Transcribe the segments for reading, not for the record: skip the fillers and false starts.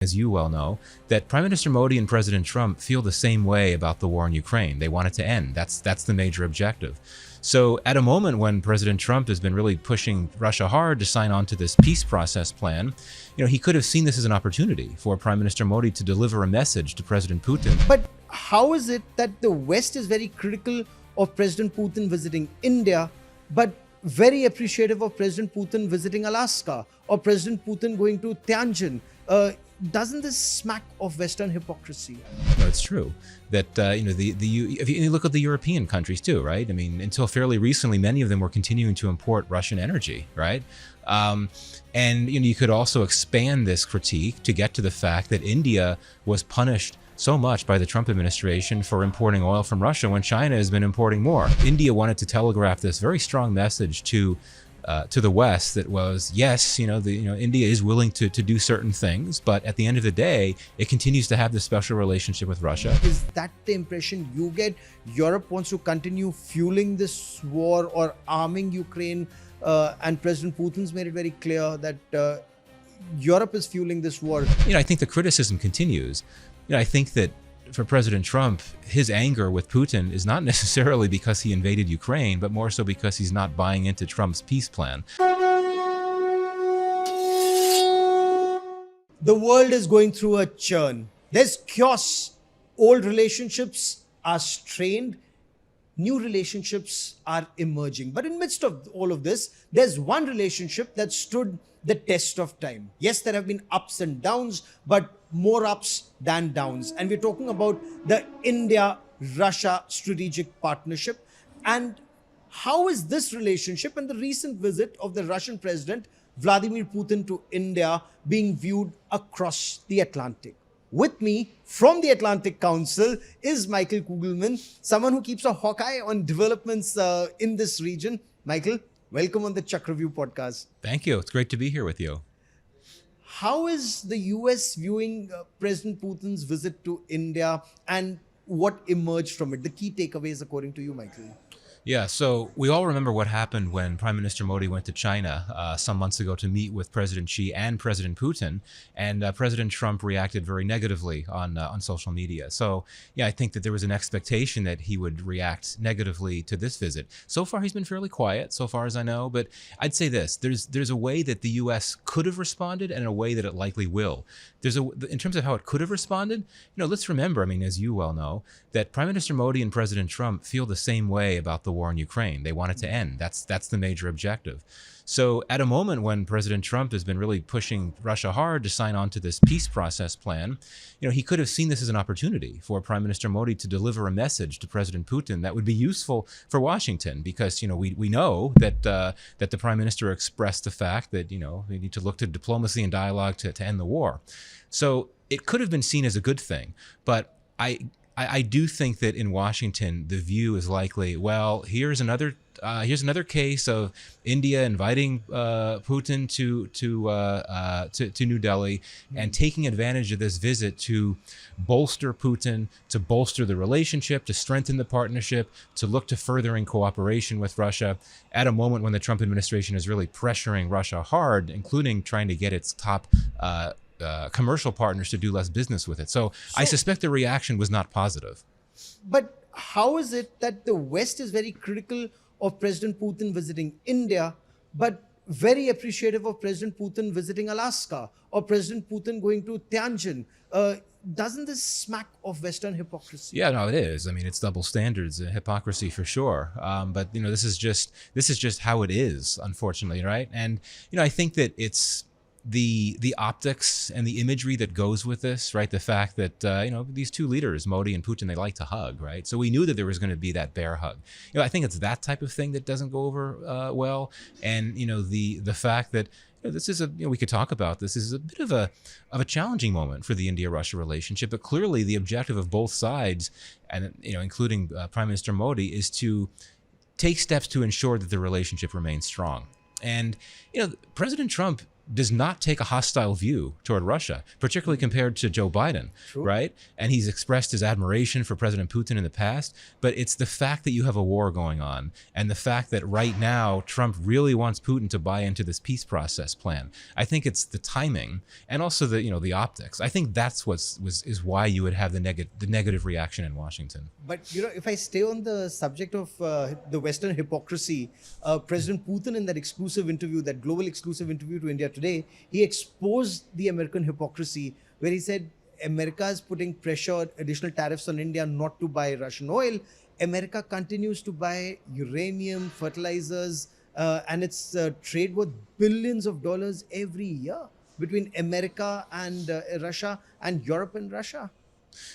as you well know, that Prime Minister Modi and President Trump feel the same way about the war in Ukraine. They want it to end. That's the major objective. So at a moment when President Trump has been really pushing Russia hard to sign on to this peace process plan, he could have seen this as an opportunity for Prime Minister Modi to deliver a message to President Putin. But how is it that the West is very critical of President Putin visiting India, but very appreciative of President Putin visiting Alaska or President Putin going to Tianjin? Doesn't this smack of Western hypocrisy? No, it's true that if you look at the European countries too, right? I mean, until fairly recently, many of them were continuing to import Russian energy, right? And you could also expand this critique to get to the fact that India was punished so much by the Trump administration for importing oil from Russia when China has been importing more. India wanted to telegraph this very strong message to the West that was, yes, India is willing to do certain things, but at the end of the day, it continues to have this special relationship with Russia. Is that the impression you get? Europe wants to continue fueling this war or arming Ukraine, and President Putin's made it very clear that Europe is fueling this war. I think the criticism continues. I think that for President Trump, his anger with Putin is not necessarily because he invaded Ukraine, but more so because he's not buying into Trump's peace plan. The world is going through a churn. There's chaos. Old relationships are strained. New relationships are emerging. But in midst of all of this, there's one relationship that stood the test of time. Yes, there have been ups and downs, but more ups than downs. And we're talking about the India-Russia strategic partnership. And how is this relationship and the recent visit of the Russian president, Vladimir Putin, to India being viewed across the Atlantic? With me from the Atlantic Council is Michael Kugelman, someone who keeps a hawk eye on developments in this region. Michael, welcome on the Chakravyuh podcast. Thank you. It's great to be here with you. How is the US viewing President Putin's visit to India and what emerged from it? The key takeaways, according to you, Michael? Yeah, so we all remember what happened when Prime Minister Modi went to China some months ago to meet with President Xi and President Putin, and President Trump reacted very negatively on social media. So yeah, I think that there was an expectation that he would react negatively to this visit. So far, he's been fairly quiet, so far as I know, but I'd say this, there's a way that the US could have responded and a way that it likely will. In terms of how it could have responded, let's remember, I mean, as you well know, that Prime Minister Modi and President Trump feel the same way about the war in Ukraine. They want it to end. That's the major objective. So at a moment when President Trump has been really pushing Russia hard to sign on to this peace process plan, he could have seen this as an opportunity for Prime Minister Modi to deliver a message to President Putin that would be useful for Washington, because we know that the Prime Minister expressed the fact that we need to look to diplomacy and dialogue to end the war. So it could have been seen as a good thing, but I do think that in Washington the view is likely, well, here's another case of India inviting Putin to New Delhi and taking advantage of this visit to bolster Putin, to bolster the relationship, to strengthen the partnership, to look to furthering cooperation with Russia at a moment when the Trump administration is really pressuring Russia hard, including trying to get its top commercial partners to do less business with it. So I suspect the reaction was not positive. But how is it that the West is very critical of President Putin visiting India, but very appreciative of President Putin visiting Alaska or President Putin going to Tianjin? Doesn't this smack of Western hypocrisy? Yeah, no, it is. I mean, it's double standards, hypocrisy for sure. But this is just how it is, unfortunately, right? And I think that it's the optics and the imagery that goes with this, right? The fact that these two leaders, Modi and Putin, they like to hug, right? So we knew that there was going to be that bear hug. I think it's that type of thing that doesn't go over well, and the fact that this is we could talk about this. This is a bit of a challenging moment for the India-Russia relationship, but clearly the objective of both sides, and including Prime Minister Modi, is to take steps to ensure that the relationship remains strong. And President Trump does not take a hostile view toward Russia, particularly compared to Joe Biden, True. right? And he's expressed his admiration for President Putin in the past, but it's the fact that you have a war going on and the fact that right now Trump really wants Putin to buy into this peace process plan. I think it's the timing and also the optics. I think that's is why you would have the negative reaction in Washington. But if I stay on the subject of the Western hypocrisy, President Putin in that exclusive interview, that global exclusive interview to India Today, he exposed the American hypocrisy, where he said America is putting pressure, additional tariffs on India not to buy Russian oil. America continues to buy uranium, fertilizers, and it's trade worth billions of dollars every year between America and Russia, and Europe and Russia.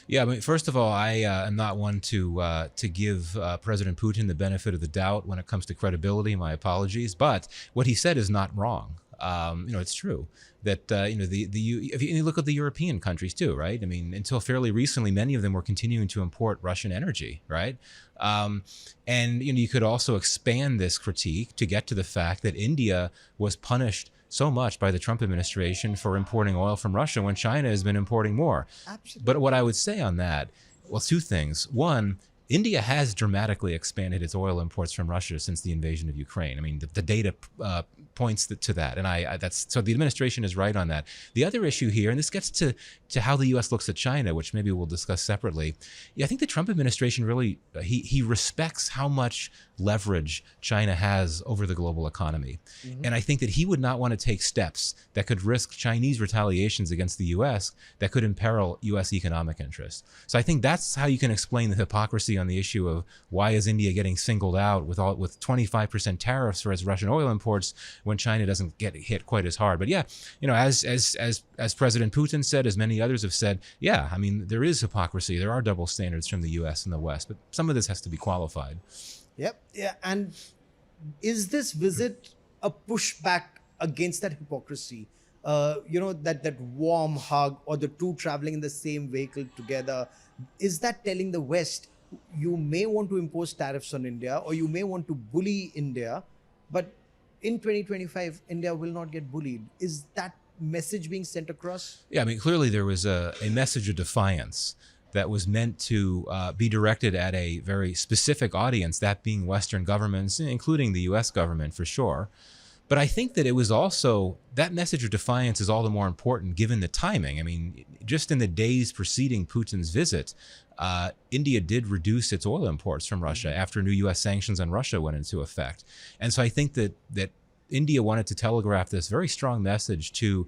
Yeah, I mean, first of all, I am not one to give President Putin the benefit of the doubt when it comes to credibility. My apologies, but what he said is not wrong. It's true that if you look at the European countries too, right? I mean, until fairly recently, many of them were continuing to import Russian energy, right? And you could also expand this critique to get to the fact that India was punished so much by the Trump administration for importing oil from Russia when China has been importing more. Absolutely. But what I would say on that, well, two things. One, India has dramatically expanded its oil imports from Russia since the invasion of Ukraine. I mean, the data points to that, and that's so the administration is right on that. The other issue here, and this gets to how the U.S. looks at China, which maybe we'll discuss separately. Yeah, I think the Trump administration really he respects how much leverage China has over the global economy, and I think that he would not want to take steps that could risk Chinese retaliations against the U.S. that could imperil U.S. economic interests. So I think that's how you can explain the hypocrisy on the issue of why is India getting singled out with 25% tariffs for its Russian oil imports when China doesn't get hit quite as hard. But yeah, as President Putin said, as many others have said, yeah, I mean, there is hypocrisy. There are double standards from the U.S. and the West, but some of this has to be qualified. Yep. Yeah. And is this visit a pushback against that hypocrisy? That warm hug, or the two traveling in the same vehicle together, is that telling the West, you may want to impose tariffs on India, or you may want to bully India, but in 2025, India will not get bullied? Is that message being sent across? Yeah, I mean, clearly there was a message of defiance that was meant to be directed at a very specific audience, that being Western governments, including the U.S. government for sure. But I think that it was also, that message of defiance is all the more important given the timing. I mean, just in the days preceding Putin's visit, India did reduce its oil imports from Russia after new U.S. sanctions on Russia went into effect. And so I think that India wanted to telegraph this very strong message to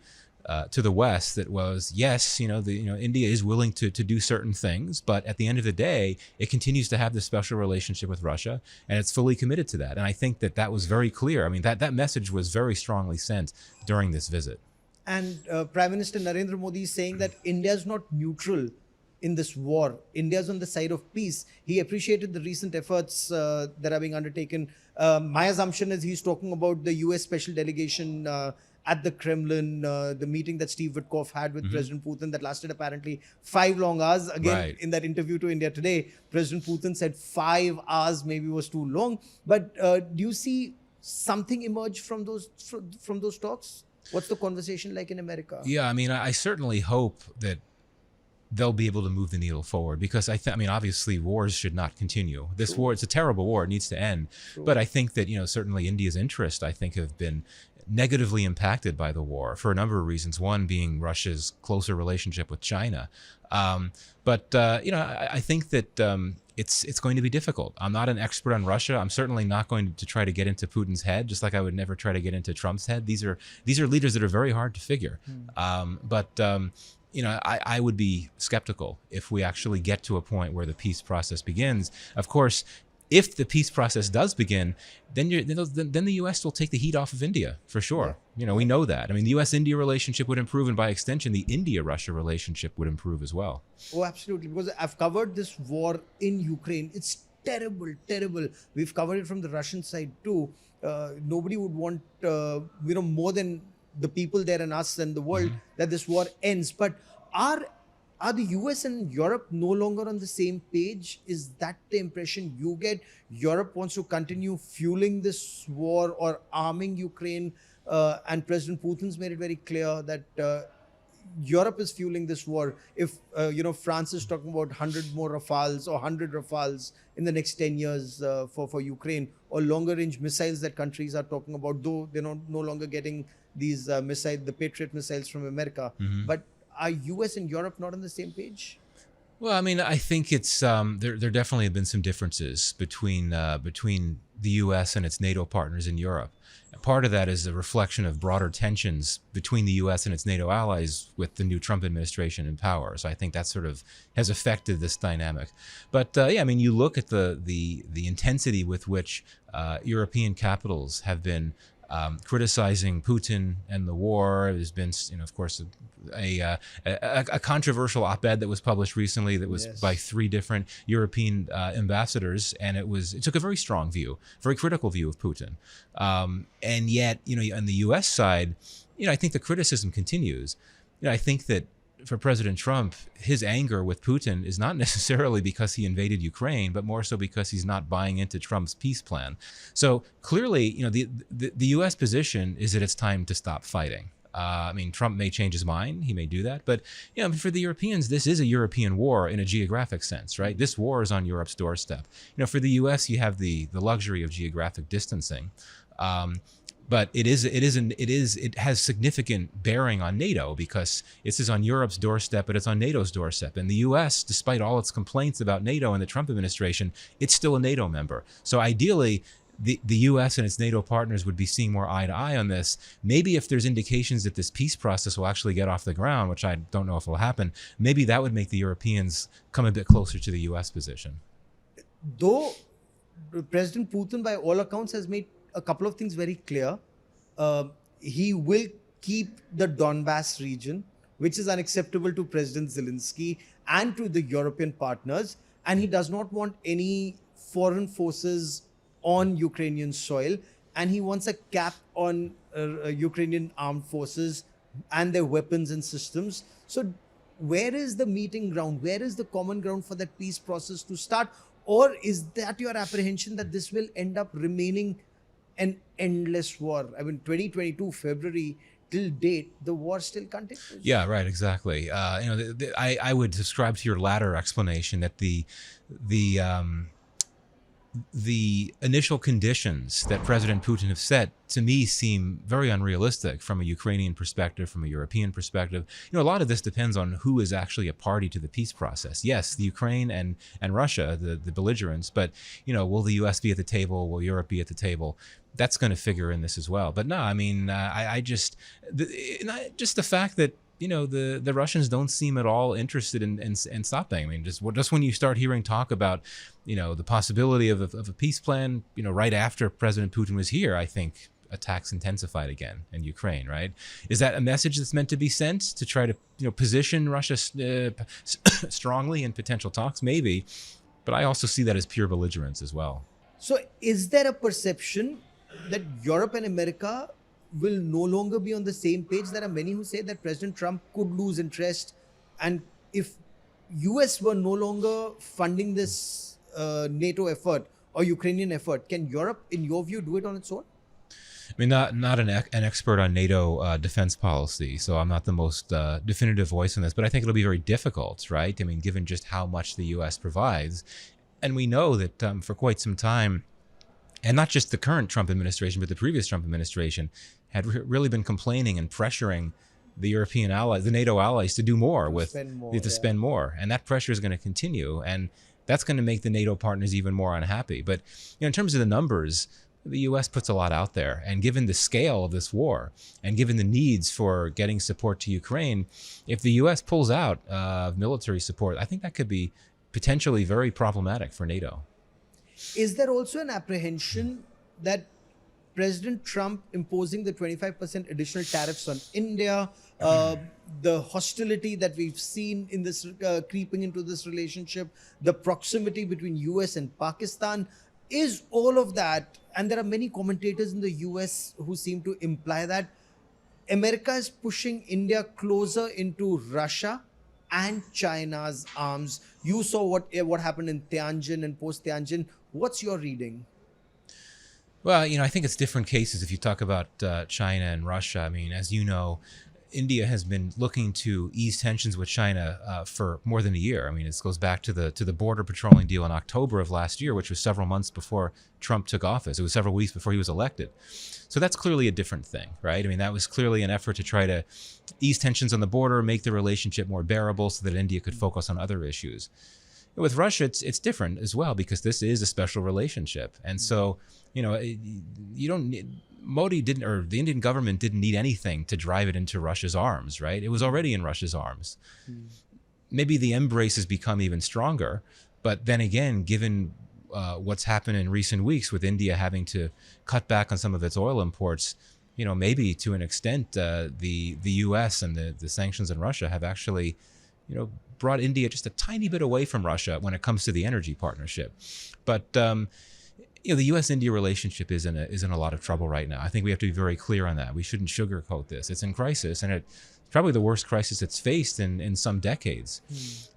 the West that was, yes, India is willing to do certain things, but at the end of the day, it continues to have this special relationship with Russia, and it's fully committed to that. And I think that was very clear. I mean, that message was very strongly sent during this visit. And Prime Minister Narendra Modi is saying that India is not neutral in this war. India is on the side of peace. He appreciated the recent efforts that are being undertaken. My assumption is he's talking about the US special delegation at the Kremlin, the meeting that Steve Witkoff had with President Putin that lasted apparently 5 long hours. Again, Right. in that interview to India Today, President Putin said 5 hours maybe was too long. But do you see something emerge from those talks? What's the conversation like in America? Yeah, I mean, I certainly hope that they'll be able to move the needle forward, because I mean, obviously wars should not continue. This war, it's a terrible war, it needs to end. But I think that, certainly India's interests, I think, have been negatively impacted by the war for a number of reasons. One being Russia's closer relationship with China. I think that it's going to be difficult. I'm not an expert on Russia. I'm certainly not going to try to get into Putin's head, just like I would never try to get into Trump's head. These are leaders that are very hard to figure. I would be skeptical if we actually get to a point where the peace process begins. Of course, if the peace process does begin, then the U.S. will take the heat off of India for sure. Yeah. We know that. I mean, the U.S.-India relationship would improve, and by extension, the India-Russia relationship would improve as well. Oh, absolutely. Because I've covered this war in Ukraine. It's terrible, terrible. We've covered it from the Russian side too. Nobody would want, more than the people there and us and the world, that this war ends. But are the US and Europe no longer on the same page? Is that the impression you get? Europe wants to continue fueling this war or arming Ukraine. and President Putin's made it very clear that Europe is fueling this war. If France is talking about 100 more Rafales or 100 Rafales in the next 10 years for Ukraine, or longer range missiles that countries are talking about, though they're no longer getting these missiles, the Patriot missiles from America. But are US and Europe not on the same page? Well, I mean, I think it's there definitely have been some differences between the U.S. and its NATO partners in Europe. Part of that is a reflection of broader tensions between the U.S. and its NATO allies with the new Trump administration in power. So I think that sort of has affected this dynamic. But yeah, I mean, you look at the intensity with which European capitals have been criticizing Putin and the war. There's been, of course, a controversial op-ed that was published recently that was by 3 different European ambassadors, and it took a very strong view, very critical view of Putin. And yet, on the U.S. side, I think the criticism continues. I think that for President Trump, his anger with Putin is not necessarily because he invaded Ukraine, but more so because he's not buying into Trump's peace plan. So clearly, the U.S. position is that it's time to stop fighting. I mean, Trump may change his mind. He may do that. But for the Europeans, this is a European war in a geographic sense, right? This war is on Europe's doorstep. For the U.S., you have the luxury of geographic distancing. But it has significant bearing on NATO because this is on Europe's doorstep, but it's on NATO's doorstep. And the U.S., despite all its complaints about NATO and the Trump administration, it's still a NATO member. So ideally, the U.S. and its NATO partners would be seeing more eye to eye on this. Maybe if there's indications that this peace process will actually get off the ground, which I don't know if will happen, maybe that would make the Europeans come a bit closer to the U.S. position. Though President Putin, by all accounts, has made a couple of things very clear. He will keep the Donbass region, which is unacceptable to President Zelensky and to the European partners. And he does not want any foreign forces on Ukrainian soil. And he wants a cap on Ukrainian armed forces and their weapons and systems. So where is the meeting ground? Where is the common ground for that peace process to start? Or is that your apprehension that this will end up remaining an endless war? I mean, 2022, February till date, the war still continues. Yeah, right, exactly. I would subscribe to your latter explanation that the initial conditions that President Putin have set, to me, seem very unrealistic from a Ukrainian perspective, from a European perspective. A lot of this depends on who is actually a party to the peace process. Yes, the Ukraine and Russia, the belligerents, but, will the U.S. be at the table? Will Europe be at the table? That's going to figure in this as well. But no, I mean, just the fact that, the Russians don't seem at all interested in stopping. I mean, just when you start hearing talk about, the possibility of a peace plan, right after President Putin was here, I think attacks intensified again in Ukraine, right? Is that a message that's meant to be sent to try to, position Russia strongly in potential talks? Maybe. But I also see that as pure belligerence as well. So is there a perception that Europe and America will no longer be on the same page? There are many who say that President Trump could lose interest, and if US were no longer funding this NATO effort or Ukrainian effort, can Europe, in your view, do it on its own? I mean, not an expert on NATO defense policy, so I'm not the most definitive voice on this, but I think it'll be very difficult, right? I mean, given just how much the US provides. And we know that for quite some time, and not just the current Trump administration, but the previous Trump administration had really been complaining and pressuring the European allies, the NATO allies, to do more spend more. And that pressure is going to continue. And that's going to make the NATO partners even more unhappy. But in terms of the numbers, the U.S. puts a lot out there. And given the scale of this war and given the needs for getting support to Ukraine, if the U.S. pulls out military support, I think that could be potentially very problematic for NATO. Is there also an apprehension that President Trump imposing the 25% additional tariffs on India, the hostility that we've seen in this creeping into this relationship, the proximity between US and Pakistan, is all of that, and there are many commentators in the US who seem to imply that America is pushing India closer into Russia and China's arms. You saw what happened in Tianjin and post-Tianjin. What's your reading? Well, I think it's different cases if you talk about China and Russia. I mean, as you know, India has been looking to ease tensions with China for more than a year. I mean, this goes back to the border patrolling deal in October of last year, which was several months before Trump took office. It was several weeks before he was elected. So that's clearly a different thing, right? I mean, that was clearly an effort to try to ease tensions on the border, make the relationship more bearable so that India could focus on other issues. With Russia, it's different as well because this is a special relationship, and so you don't need, Modi didn't, or the Indian government didn't need anything to drive it into Russia's arms, right? It was already in Russia's arms. Maybe the embrace has become even stronger, but then again, given what's happened in recent weeks with India having to cut back on some of its oil imports, maybe to an extent, the U.S. and the sanctions on Russia have actually, brought India just a tiny bit away from Russia when it comes to the energy partnership. But the U.S.-India relationship is in a lot of trouble right now. I think we have to be very clear on that. We shouldn't sugarcoat this. It's in crisis, and it's probably the worst crisis it's faced in some decades.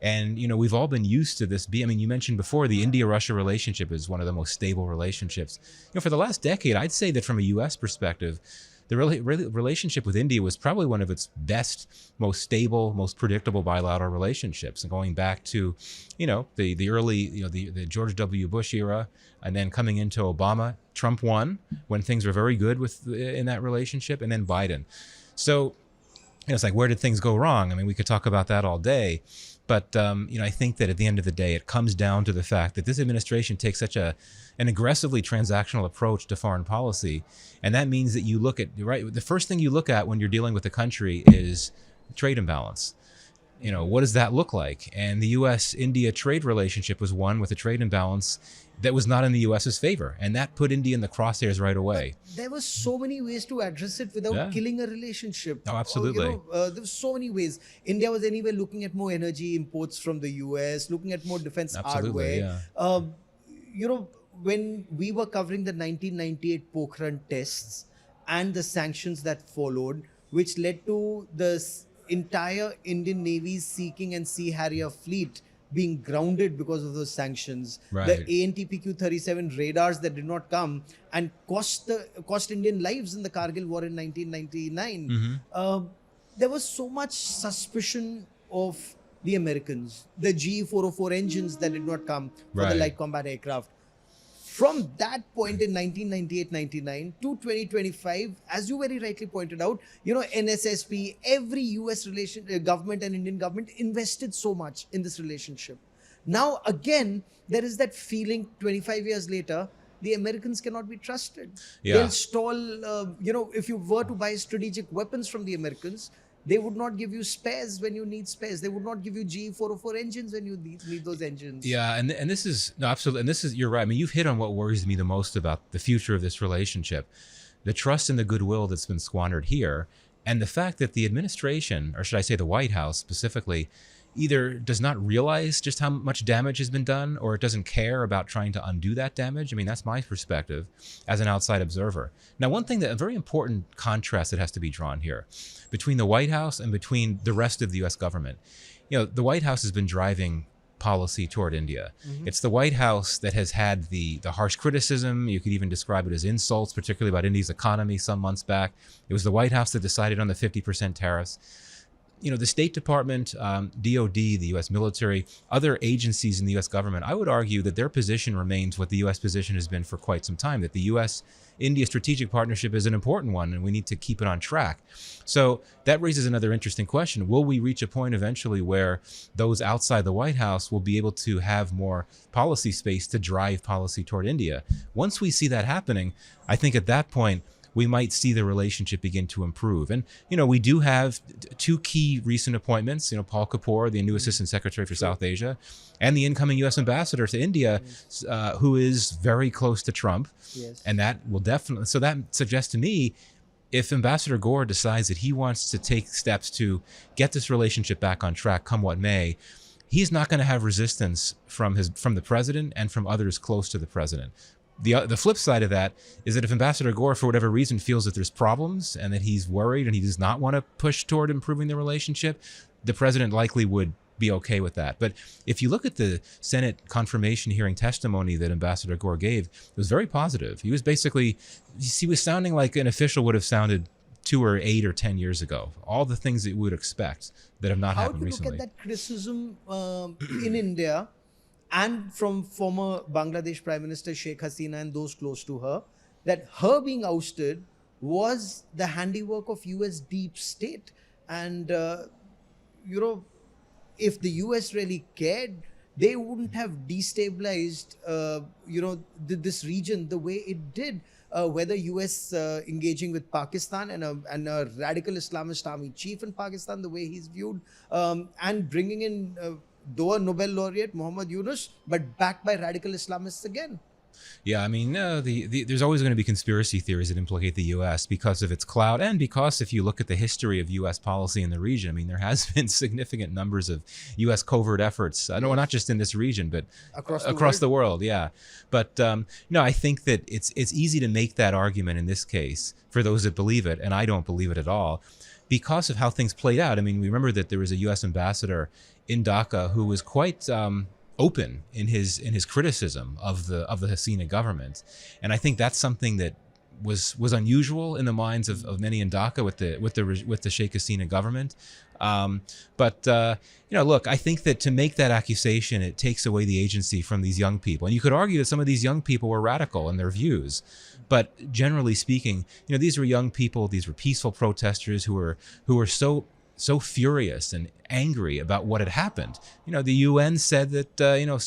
And we've all been used to this. I mean, you mentioned before the India-Russia relationship is one of the most stable relationships. For the last decade, I'd say that from a U.S. perspective, the relationship with India was probably one of its best, most stable, most predictable bilateral relationships. And going back to, the early, the George W. Bush era, and then coming into Obama, Trump won when things were very good in that relationship, and then Biden. So it's like, where did things go wrong? I mean, we could talk about that all day. But, I think that at the end of the day, it comes down to the fact that this administration takes such an aggressively transactional approach to foreign policy. And that means that you look at, right, the first thing you look at when you're dealing with a country is trade imbalance. What does that look like? And the U.S.-India trade relationship was one with a trade imbalance that was not in the U.S.'s favor. And that put India in the crosshairs right away. But there were so many ways to address it without killing a relationship. Oh, absolutely. There were so many ways. India was anyway looking at more energy imports from the U.S., looking at more defense hardware. Yeah. When we were covering the 1998 Pokhran tests and the sanctions that followed, which led to the entire Indian Navy's Sea-King and Sea Harrier fleet being grounded because of those sanctions. Right. The ANTPQ-37 radars that did not come and cost Indian lives in the Kargil war in 1999. There was so much suspicion of the Americans, the GE-404 engines that did not come for the light combat aircraft. From that point in 1998-99 to 2025, as you very rightly pointed out, NSSP, every US government and Indian government invested so much in this relationship. Now, again, there is that feeling 25 years later, the Americans cannot be trusted. Yeah. They'll stall, if you were to buy strategic weapons from the Americans, they would not give you spares when you need spares. They would not give you GE-404 engines when you need those engines. Yeah, and this is, no, absolutely, and this is, you're right. I mean, you've hit on what worries me the most about the future of this relationship. The trust and the goodwill that's been squandered here, and the fact that the administration, or should I say the White House specifically, either does not realize just how much damage has been done, or it doesn't care about trying to undo that damage. I mean, that's my perspective as an outside observer. Now, one thing a very important contrast that has to be drawn here between the White House and between the rest of the U.S. government. The White House has been driving policy toward India. It's the White House that has had the harsh criticism. You could even describe it as insults, particularly about India's economy some months back. It was the White House that decided on the 50% tariffs. The State Department, DOD, the U.S. military, other agencies in the U.S. government, I would argue that their position remains what the U.S. position has been for quite some time, that the U.S.-India strategic partnership is an important one, and we need to keep it on track. So that raises another interesting question. Will we reach a point eventually where those outside the White House will be able to have more policy space to drive policy toward India? Once we see that happening, I think at that point, we might see the relationship begin to improve. And, we do have two key recent appointments, Paul Kapoor, the new Assistant Secretary for South Asia, and the incoming U.S. Ambassador to India, who is very close to Trump. Yes. And that will definitely, so that suggests to me, if Ambassador Gore decides that he wants to take steps to get this relationship back on track, come what may, he's not going to have resistance from the president and from others close to the president. The flip side of that is that if Ambassador Gore, for whatever reason, feels that there's problems and that he's worried and he does not want to push toward improving the relationship, the president likely would be okay with that. But if you look at the Senate confirmation hearing testimony that Ambassador Gore gave, it was very positive. He was sounding like an official would have sounded 2 or 8 or 10 years ago. All the things that you would expect that have not happened recently. How to look at that criticism in India and from former Bangladesh Prime Minister Sheikh Hasina and those close to her, that her being ousted was the handiwork of US deep state. And, if the US really cared, they wouldn't have destabilized, this region the way it did. Whether US engaging with Pakistan and a radical Islamist army chief in Pakistan, the way he's viewed, and bringing in though a Nobel laureate, Muhammad Yunus, but backed by radical Islamists again. Yeah, I mean, there's always going to be conspiracy theories that implicate the U.S. because of its clout, and because if you look at the history of U.S. policy in the region, I mean, there has been significant numbers of U.S. covert efforts. I know not just in this region, but across the world. Yeah, but no, I think that it's easy to make that argument in this case for those that believe it, and I don't believe it at all, because of how things played out. I mean, we remember that there was a U.S. ambassador in Dhaka who was quite open in his criticism of the Hasina government, and I think that's something that was unusual in the minds of many in Dhaka with the Sheikh Hasina government. Look, I think that to make that accusation, it takes away the agency from these young people, and you could argue that some of these young people were radical in their views. But generally speaking, these were young people. These were peaceful protesters who were so furious and angry about what had happened. The UN said that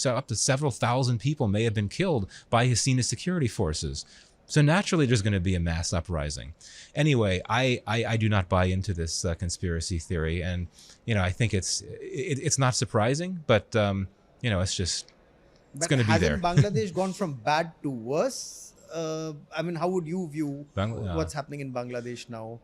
up to several thousand people may have been killed by Hasina security forces. So naturally, there's going to be a mass uprising. Anyway, I do not buy into this conspiracy theory, and I think it's not surprising, but it's going to be there. Hasn't Bangladesh gone from bad to worse? How would you view what's happening in Bangladesh now?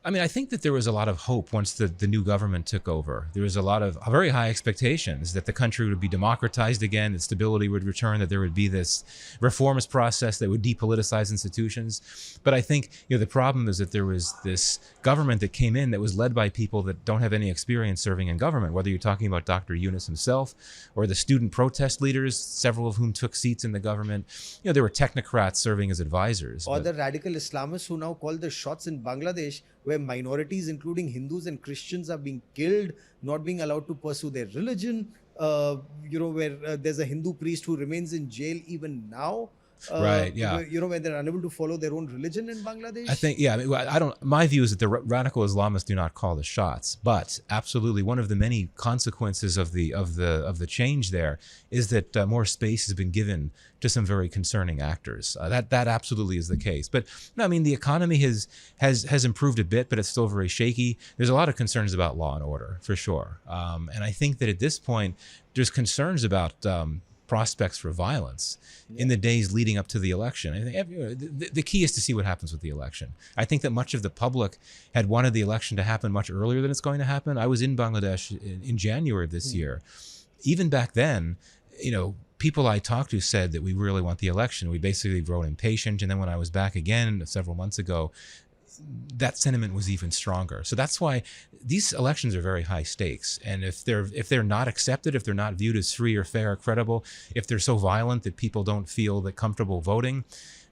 I mean, I think that there was a lot of hope once the new government took over. There was a lot of very high expectations that the country would be democratized again, that stability would return, that there would be this reformist process that would depoliticize institutions. But I think the problem is that there was this government that came in that was led by people that don't have any experience serving in government, whether you're talking about Dr. Yunus himself or the student protest leaders, several of whom took seats in the government. There were technocrats serving as advisors. Or the radical Islamists who now call the shots in Bangladesh, where minorities, including Hindus and Christians, are being killed, not being allowed to pursue their religion, where there's a Hindu priest who remains in jail even now. Right, yeah. Where they're unable to follow their own religion in Bangladesh. I think, my view is that the radical Islamists do not call the shots, but absolutely one of the many consequences of the change there is that more space has been given to some very concerning actors. That absolutely is the case. But no, I mean, the economy has improved a bit, but it's still very shaky. There's a lot of concerns about law and order, for sure. And I think that at this point, there's concerns about prospects for violence in the days leading up to the election. I think the key is to see what happens with the election. I think that much of the public had wanted the election to happen much earlier than it's going to happen. I was in Bangladesh in January of this year. Even back then, people I talked to said that we really want the election. We basically grown impatient. And then when I was back again several months ago, that sentiment was even stronger. So that's why these elections are very high stakes. And if they're not accepted, if they're not viewed as free or fair or credible, if they're so violent that people don't feel that comfortable voting,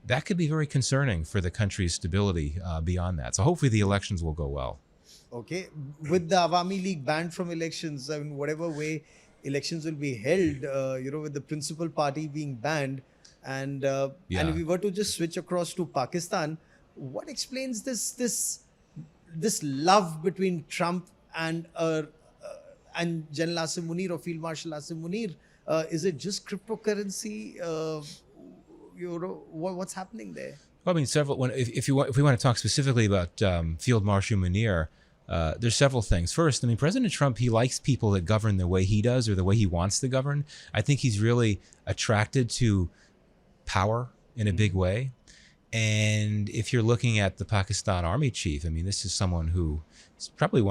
that could be very concerning for the country's stability beyond that. So hopefully the elections will go well. Okay. With the Awami League banned from elections, I mean, whatever way elections will be held, with the principal party being banned, and if we were to just switch across to Pakistan, what explains this love between Trump and General Asim Munir or Field Marshal Asim Munir? Is it just cryptocurrency? What's happening there? Well, I mean, if we want to talk specifically about Field Marshal Munir, there's several things. First, I mean, President Trump, he likes people that govern the way he does or the way he wants to govern. I think he's really attracted to power in a big way. And if you're looking at the Pakistan Army chief, I mean, this is someone who is probably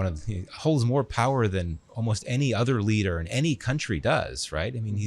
holds more power than almost any other leader in any country does, right? I mean,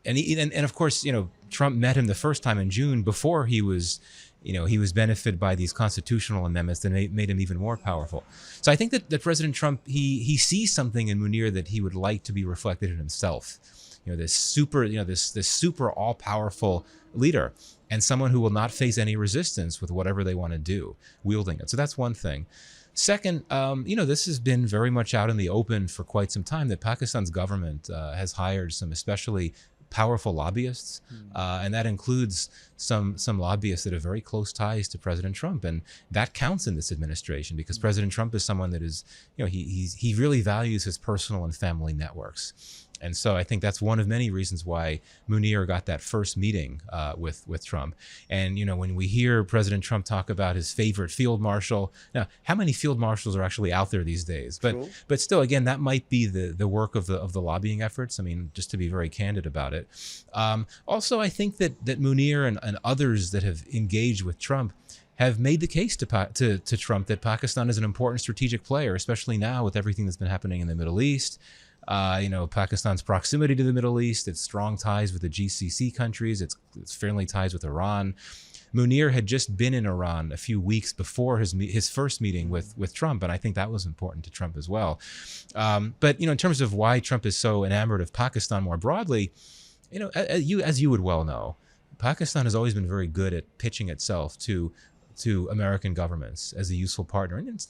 and of course, Trump met him the first time in June before he was he was benefited by these constitutional amendments that made him even more powerful. So I think that President Trump, he sees something in Munir that he would like to be reflected in himself. This super all-powerful leader, and someone who will not face any resistance with whatever they want to do, wielding it. So that's one thing. Second, this has been very much out in the open for quite some time, that Pakistan's government has hired some especially powerful lobbyists, and that includes some lobbyists that have very close ties to President Trump, and that counts in this administration, because President Trump is someone that is, he really values his personal and family networks. And so I think that's one of many reasons why Munir got that first meeting with Trump. And, when we hear President Trump talk about his favorite field marshal, now, how many field marshals are actually out there these days? But still, again, that might be the work of the lobbying efforts. I mean, just to be very candid about it. Also, I think that Munir and others that have engaged with Trump have made the case to Trump that Pakistan is an important strategic player, especially now with everything that's been happening in the Middle East. Pakistan's proximity to the Middle East, its strong ties with the GCC countries, its friendly ties with Iran. Munir had just been in Iran a few weeks before his first meeting with Trump, and I think that was important to Trump as well. But in terms of why Trump is so enamored of Pakistan more broadly, as you would well know, Pakistan has always been very good at pitching itself to American governments as a useful partner, and it's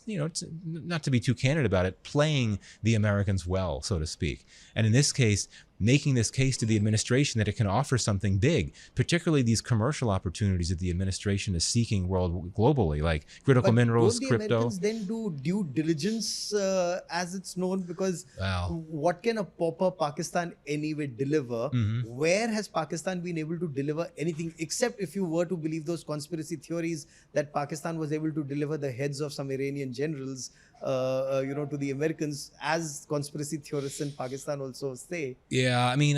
not to be too candid about it, playing the Americans well, so to speak. And in this case, making this case to the administration that it can offer something big, particularly these commercial opportunities that the administration is seeking globally, like critical minerals, don't the crypto. Americans then do due diligence, as it's known? Because what can a pauper Pakistan anyway deliver? Where has Pakistan been able to deliver anything, except if you were to believe those conspiracy theories that Pakistan was able to deliver the heads of some Iranian generals to the Americans, as conspiracy theorists in Pakistan also say. Yeah, I mean,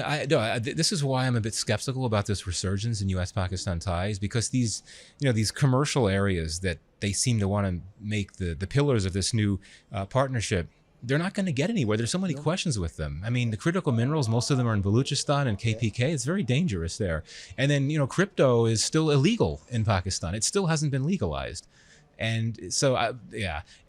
this is why I'm a bit skeptical about this resurgence in U.S.-Pakistan ties, because these commercial areas that they seem to want to make the pillars of this new partnership, they're not going to get anywhere. There's so many questions with them. I mean, the critical minerals, most of them are in Baluchistan and KPK. It's very dangerous there. And then, crypto is still illegal in Pakistan. It still hasn't been legalized. And so,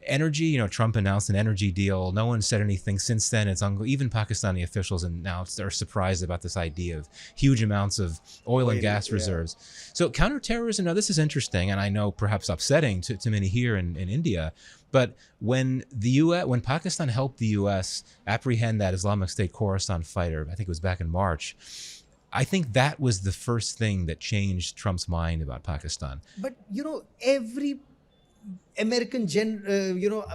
energy, Trump announced an energy deal. No one said anything since then. Even Pakistani officials are surprised about this idea of huge amounts of oil and gas reserves. So counterterrorism, now this is interesting, and I know perhaps upsetting to many here in India, but when Pakistan helped the U.S. apprehend that Islamic State Khorasan fighter, I think it was back in March, I think that was the first thing that changed Trump's mind about Pakistan. But, every American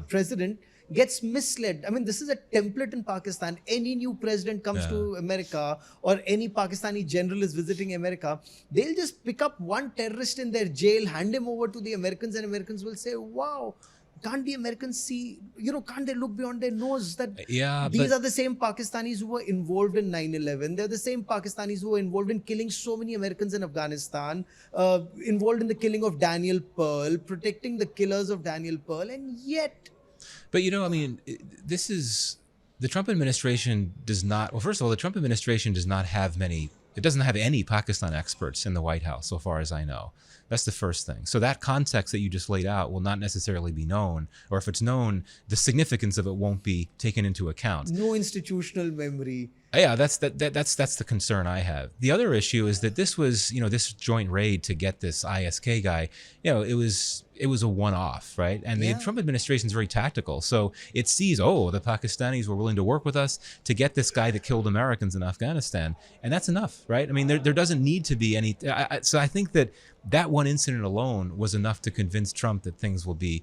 president gets misled. I mean, this is a template in Pakistan. Any new president comes to America, or any Pakistani general is visiting America, they'll just pick up one terrorist in their jail, hand him over to the Americans, and Americans will say, wow, can't the Americans see, can't they look beyond their nose that these are the same Pakistanis who were involved in 9/11. They're the same Pakistanis who were involved in killing so many Americans in Afghanistan, involved in the killing of Daniel Pearl, protecting the killers of Daniel Pearl, and yet... But, this is... The Trump administration does not... Well, first of all, the Trump administration does not have it doesn't have any Pakistan experts in the White House, so far as I know. That's the first thing. So that context that you just laid out will not necessarily be known, or if it's known, the significance of it won't be taken into account. No institutional memory. Yeah, that's the concern I have. The other issue is that this was, this joint raid to get this ISK guy, it was a one-off, right? And the Trump administration is very tactical. So it sees, the Pakistanis were willing to work with us to get this guy that killed Americans in Afghanistan. And that's enough, right? I mean, there doesn't need to be any... So I think that one incident alone was enough to convince Trump that things would be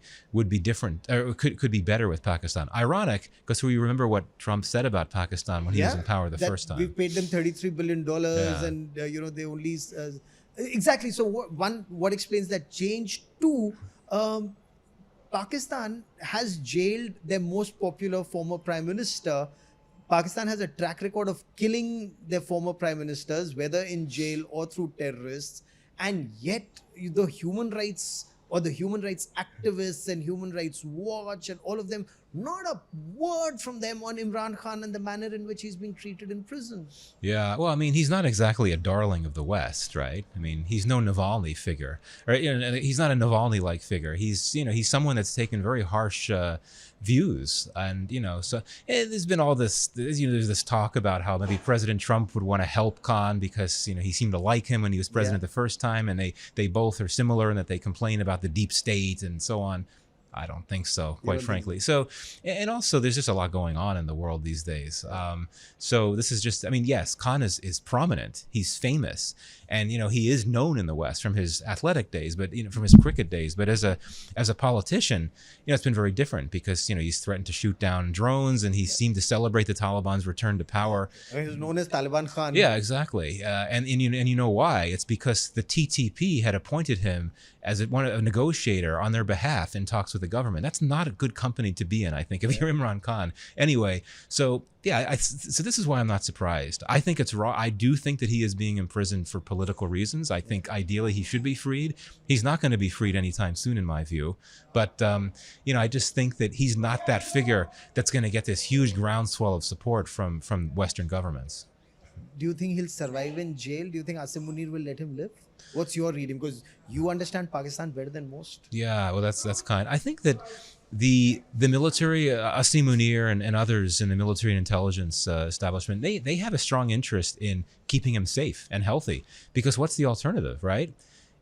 different, or could be better with Pakistan. Ironic, because we remember what Trump said about Pakistan when he was in power the first time. We paid them $33 billion and, they only... exactly. So what explains that change? Two, Pakistan has jailed their most popular former prime minister. Pakistan has a track record of killing their former prime ministers, whether in jail or through terrorists. And yet the human rights activists and Human Rights Watch and all of them Not a word from them on Imran Khan and the manner in which he's being treated in prison. Yeah, well, I mean, he's not exactly a darling of the West, right? I mean, he's no Navalny figure, right? He's not a Navalny-like figure. He's someone that's taken very harsh views, and so there's been all this. There's this talk about how maybe President Trump would want to help Khan because he seemed to like him when he was president the first time, and they both are similar in that they complain about the deep state and so on. I don't think so, quite frankly. So, and also there's just a lot going on in the world these days. So this is just, I mean, yes, Khan is prominent. He's famous. And, he is known in the West from his athletic days, but, from his cricket days. But as a politician, it's been very different because, he's threatened to shoot down drones and he seemed to celebrate the Taliban's return to power. He's known as Taliban Khan. Yeah, exactly. And you know why? It's because the TTP had appointed him as a negotiator on their behalf in talks with the government. That's not a good company to be in, I think, if you're Imran Khan. Anyway, so yeah, so this is why I'm not surprised. I think it's wrong. I do think that he is being imprisoned for political reasons. I think ideally he should be freed. He's not going to be freed anytime soon, in my view. But, I just think that he's not that figure that's going to get this huge groundswell of support from Western governments. Do you think he'll survive in jail? Do you think Asim Munir will let him live? What's your reading? Because you understand Pakistan better than most. Yeah, well, that's kind. I think that the military, Asim Munir and others in the military and intelligence establishment, they have a strong interest in keeping him safe and healthy. Because what's the alternative, right?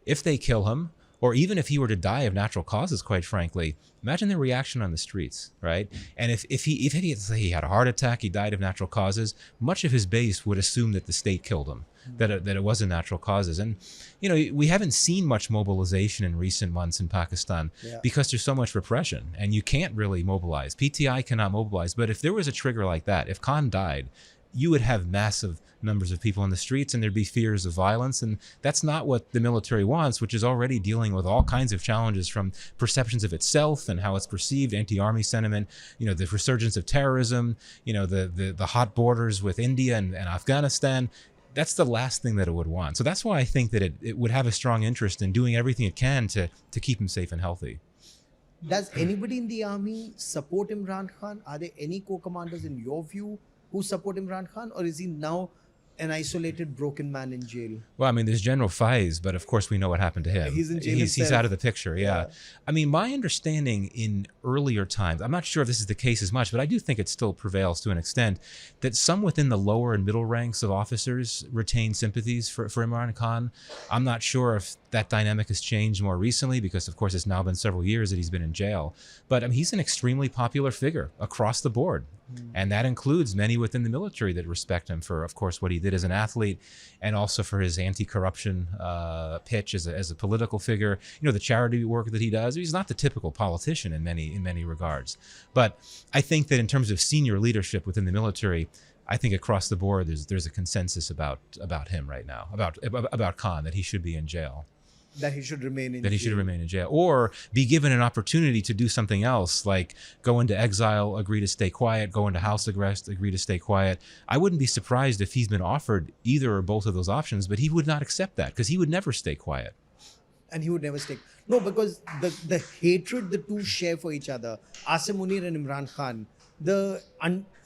If they kill him, or even if he were to die of natural causes, quite frankly, imagine the reaction on the streets, right? And if he had a heart attack, he died of natural causes, much of his base would assume that the state killed him, that it wasn't natural causes. And, we haven't seen much mobilization in recent months in Pakistan because there's so much repression and you can't really mobilize. PTI cannot mobilize. But if there was a trigger like that, if Khan died, you would have massive numbers of people in the streets and there'd be fears of violence. And that's not what the military wants, which is already dealing with all kinds of challenges from perceptions of itself and how it's perceived, anti-army sentiment, the resurgence of terrorism, the hot borders with India and Afghanistan. That's the last thing that it would want. So that's why I think that it would have a strong interest in doing everything it can to keep him safe and healthy. Does anybody in the army support Imran Khan? Are there any co-commanders in your view who support Imran Khan, or is he now an isolated, broken man in jail? Well, I mean, there's General Faiz, but of course we know what happened to him. He's in jail He's out of the picture, yeah. I mean, my understanding in earlier times, I'm not sure if this is the case as much, but I do think it still prevails to an extent, that some within the lower and middle ranks of officers retain sympathies for Imran Khan. I'm not sure if that dynamic has changed more recently because, of course, it's now been several years that he's been in jail. But he's an extremely popular figure across the board. And that includes many within the military that respect him for, of course, what he did as an athlete and also for his anti-corruption pitch as a political figure. The charity work that he does. He's not the typical politician in many regards. But I think that in terms of senior leadership within the military, I think across the board there's a consensus about him right now, about Khan, that he should be in jail. That he should remain in jail. That he should remain in jail. Or be given an opportunity to do something else, like go into exile, agree to stay quiet, go into house arrest, agree to stay quiet. I wouldn't be surprised if he's been offered either or both of those options, but he would not accept that because he would never stay quiet. And he would never stay. No, because the hatred the two share for each other, Asim Munir and Imran Khan, the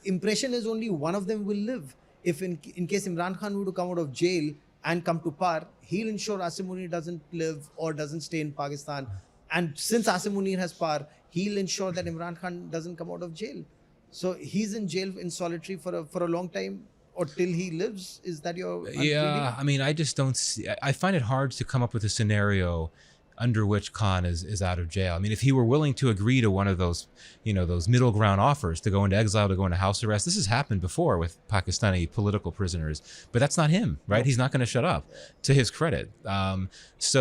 impression is only one of them will live. If in case Imran Khan were to come out of jail and come to power, he'll ensure Asim Munir doesn't live or doesn't stay in Pakistan. And since Asim Munir has power, he'll ensure that Imran Khan doesn't come out of jail. So he's in jail in solitary for a long time or till he lives. Is that your Yeah, I mean, I just don't see. I find it hard to come up with a scenario under which Khan is out of jail. I mean, if he were willing to agree to one of those, those middle ground offers to go into exile, to go into house arrest, this has happened before with Pakistani political prisoners, but that's not him, right? He's not going to shut up, to his credit. And as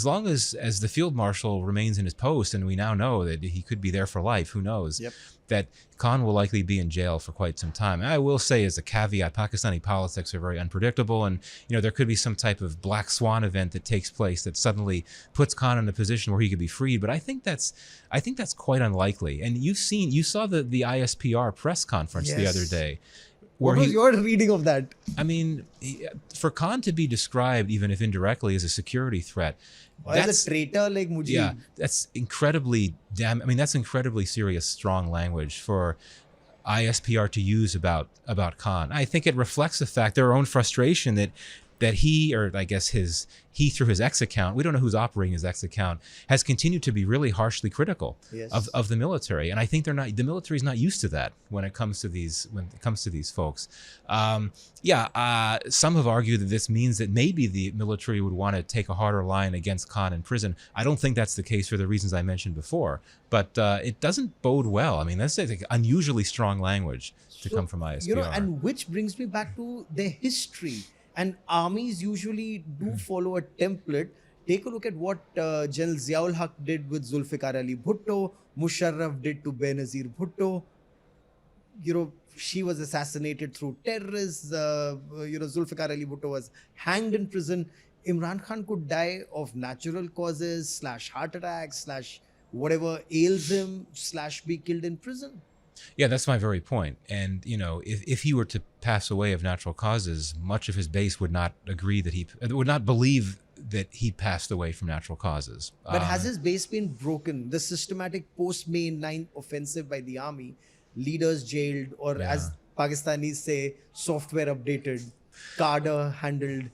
long as the field marshal remains in his post, and we now know that he could be there for life, who knows? That Khan will likely be in jail for quite some time. And I will say, as a caveat, Pakistani politics are very unpredictable, and there could be some type of black swan event that takes place that suddenly puts Khan in a position where he could be freed. But I think that's quite unlikely. And you saw the ISPR press conference the other day. What was your reading of that? I mean, for Khan to be described, even if indirectly, as a security threat, or as a traitor, like Mujib. Yeah, that's incredibly that's incredibly serious, strong language for ISPR to use about Khan. I think it reflects the fact, their own frustration that he, or I guess he through his X account, we don't know who's operating his X account, has continued to be really harshly critical of the military. And I think the military is not used to that when it comes to these folks. Some have argued that this means that maybe the military would want to take a harder line against Khan in prison. I don't think that's the case for the reasons I mentioned before, but it doesn't bode well. I mean, that's like unusually strong language to come from ISPR. And which brings me back to their history. And armies usually do follow a template. Take a look at what General Ziaul Haq did with Zulfikar Ali Bhutto, Musharraf did to Benazir Bhutto. She was assassinated through terrorists. Zulfikar Ali Bhutto was hanged in prison. Imran Khan could die of natural causes / heart attacks / whatever ails him / be killed in prison. Yeah, that's my very point. And, if he were to pass away of natural causes, much of his base would not believe that he passed away from natural causes. But has his base been broken? The systematic post-May 9th offensive by the army, leaders jailed, or as Pakistanis say, software updated, cadre handled.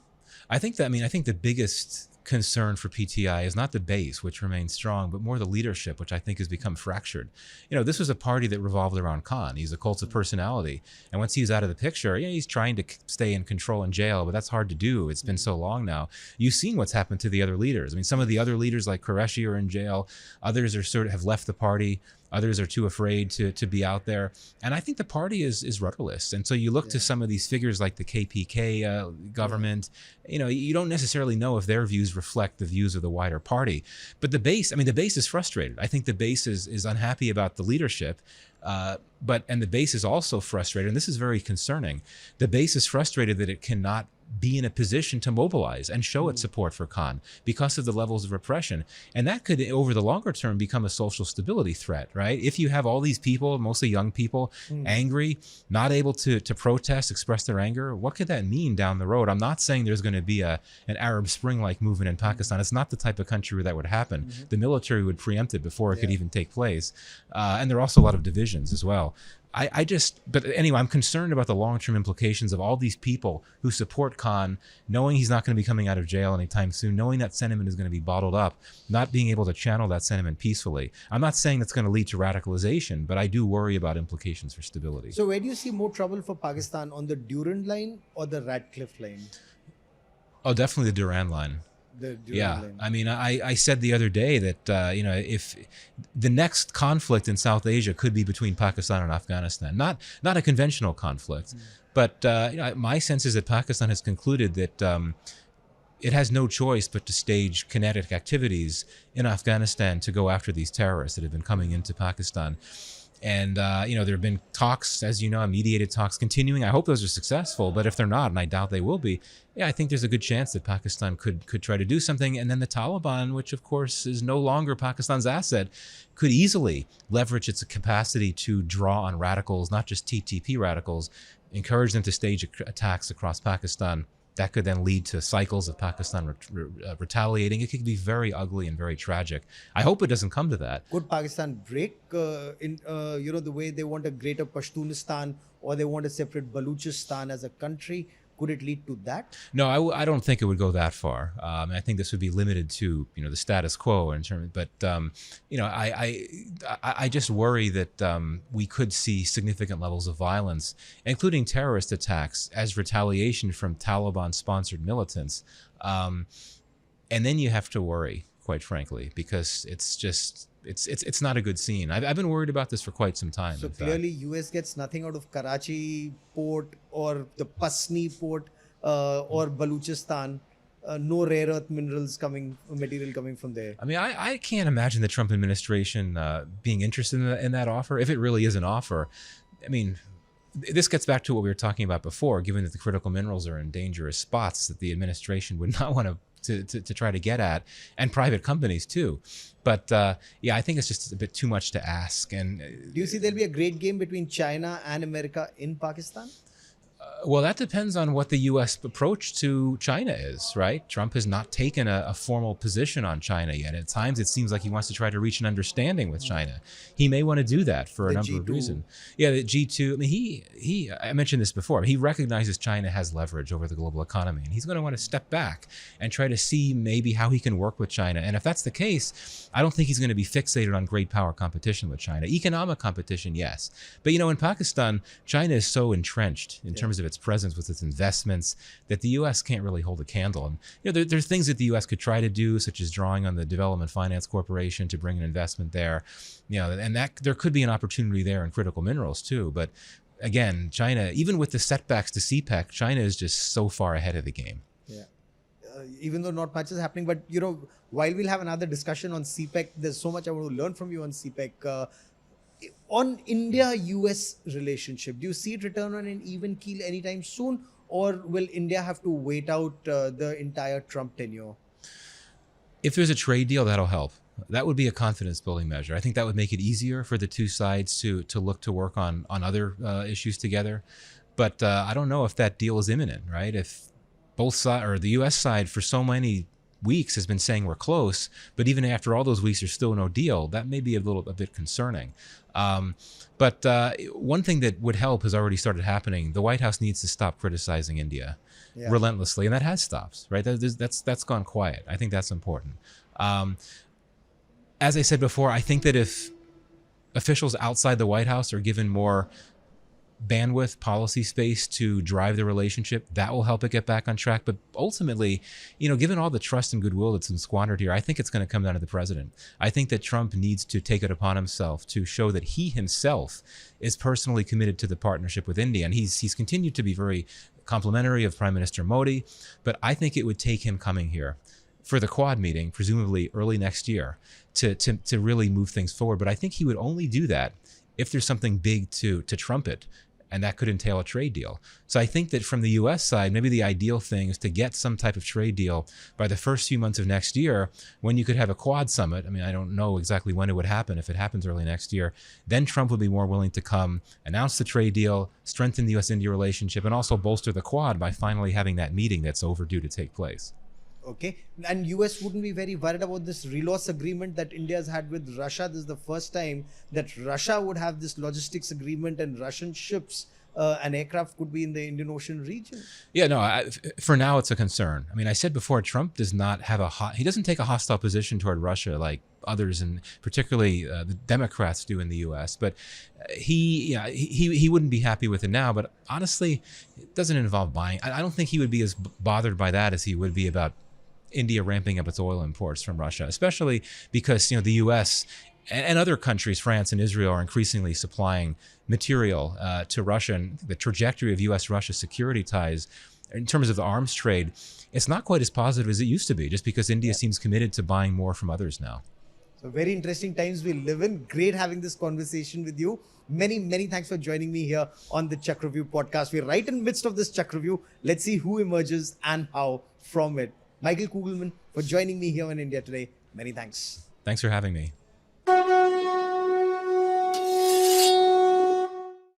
I think the biggest concern for PTI is not the base, which remains strong, but more the leadership, which I think has become fractured. This was a party that revolved around Khan. He's a cult of personality. And once he's out of the picture, he's trying to stay in control in jail, but that's hard to do. It's been so long now. You've seen what's happened to the other leaders. I mean, some of the other leaders like Qureshi are in jail. Others are have left the party. Others are too afraid to be out there. And I think the party is rudderless. And so you look to some of these figures like the KPK government, you don't necessarily know if their views reflect the views of the wider party. But the base is frustrated. I think the base is unhappy about the leadership. And the base is also frustrated, and this is very concerning. The base is frustrated that it cannot be in a position to mobilize and show its support for Khan because of the levels of repression. And that could, over the longer term, become a social stability threat, right? If you have all these people, mostly young people, angry, not able to protest, express their anger, what could that mean down the road? I'm not saying there's going to be an Arab Spring-like movement in Pakistan. It's not the type of country where that would happen. The military would preempt it before it could even take place. And there are also a lot of divisions as well. But anyway, I'm concerned about the long-term implications of all these people who support Khan, knowing he's not going to be coming out of jail anytime soon, knowing that sentiment is going to be bottled up, not being able to channel that sentiment peacefully. I'm not saying that's going to lead to radicalization, but I do worry about implications for stability. So where do you see more trouble for Pakistan, on the Durand line or the Radcliffe line? Oh, definitely the Durand line. Line. I mean, I said the other day that if the next conflict in South Asia could be between Pakistan and Afghanistan, not a conventional conflict, but my sense is that Pakistan has concluded that it has no choice but to stage kinetic activities in Afghanistan to go after these terrorists that have been coming into Pakistan. And, there have been talks, as you know, mediated talks continuing. I hope those are successful, but if they're not, and I doubt they will be, I think there's a good chance that Pakistan could try to do something. And then the Taliban, which of course is no longer Pakistan's asset, could easily leverage its capacity to draw on radicals, not just TTP radicals, encourage them to stage attacks across Pakistan. That could then lead to cycles of Pakistan retaliating. It could be very ugly and very tragic. I hope it doesn't come to that. Could Pakistan break in the way they want a greater Pashtunistan, or they want a separate Baluchistan as a country? Could it lead to that? No, I don't think it would go that far. I think this would be limited to the status quo in terms. But I just worry that we could see significant levels of violence, including terrorist attacks, as retaliation from Taliban-sponsored militants. And then you have to worry, quite frankly, because it's not a good scene. I've been worried about this for quite some time. So clearly, US gets nothing out of Karachi port or the Pasni port or Baluchistan. No rare earth material coming from there. I mean, I can't imagine the Trump administration being interested in that offer, if it really is an offer. I mean, this gets back to what we were talking about before, given that the critical minerals are in dangerous spots that the administration would not want to try to get at, and private companies too. But I think it's just a bit too much to ask. And do you see there'll be a great game between China and America in Pakistan? Well, that depends on what the U.S. approach to China is, right? Trump has not taken a formal position on China yet. At times, it seems like he wants to try to reach an understanding with China. He may want to do that for a The number of G2. reasons. Yeah, the G2. I mean, I mentioned this before. He recognizes China has leverage over the global economy, and he's going to want to step back and try to see maybe how he can work with China. And if that's the case, I don't think he's going to be fixated on great power competition with China. Economic competition, yes. But, in Pakistan, China is so entrenched in terms of its presence with its investments that the U.S. can't really hold a candle. And there's things that the U.S. could try to do, such as drawing on the Development Finance Corporation to bring an investment there. And that there could be an opportunity there in critical minerals too. But again, China, even with the setbacks to CPEC, China is just so far ahead of the game. Yeah. Even though not much is happening, but while we'll have another discussion on CPEC, there's so much I want to learn from you on CPEC. On India-US relationship, do you see it return on an even keel anytime soon, or will India have to wait out the entire Trump tenure? If there's a trade deal, that'll help. That would be a confidence building measure. I think that would make it easier for the two sides to look to work on other issues together. But I don't know if that deal is imminent, right? If both sides, or the US side for so many weeks has been saying we're close, but even after all those weeks there's still no deal, that may be a bit concerning. But one thing that would help has already started happening. The White House needs to stop criticizing India relentlessly, and that has stopped, right? That's gone quiet. I think that's important. As I said before, I think that if officials outside the White House are given more bandwidth, policy space to drive the relationship, that will help it get back on track. But ultimately, given all the trust and goodwill that's been squandered here, I think it's going to come down to the president. I think that Trump needs to take it upon himself to show that he himself is personally committed to the partnership with India. And he's continued to be very complimentary of Prime Minister Modi, but I think it would take him coming here for the Quad meeting, presumably early next year, to really move things forward. But I think he would only do that if there's something big to trumpet, and that could entail a trade deal. So I think that from the US side, maybe the ideal thing is to get some type of trade deal by the first few months of next year, when you could have a Quad summit. I mean, I don't know exactly when it would happen. If it happens early next year, then Trump would be more willing to come, announce the trade deal, strengthen the US-India relationship, and also bolster the Quad by finally having that meeting that's overdue to take place. Okay, and US wouldn't be very worried about this reloss agreement that India's had with Russia. This is the first time that Russia would have this logistics agreement, and Russian ships and aircraft could be in the Indian Ocean region. Yeah, no, for now it's a concern. I mean, I said before, Trump does not have he doesn't take a hostile position toward Russia like others, and particularly the Democrats do in the US. But he wouldn't be happy with it now. But honestly, it doesn't involve buying. I don't think he would be as bothered by that as he would be about India ramping up its oil imports from Russia, especially because the U.S. and other countries, France and Israel, are increasingly supplying material to Russia. And the trajectory of U.S.-Russia security ties in terms of the arms trade, it's not quite as positive as it used to be, just because India seems committed to buying more from others now. So very interesting times we live in. Great having this conversation with you. Many, many thanks for joining me here on the Chakravyuh podcast. We're right in the midst of this Chakravyuh. Let's see who emerges and how from it. Michael Kugelman for joining me here in India today. Many thanks. Thanks for having me.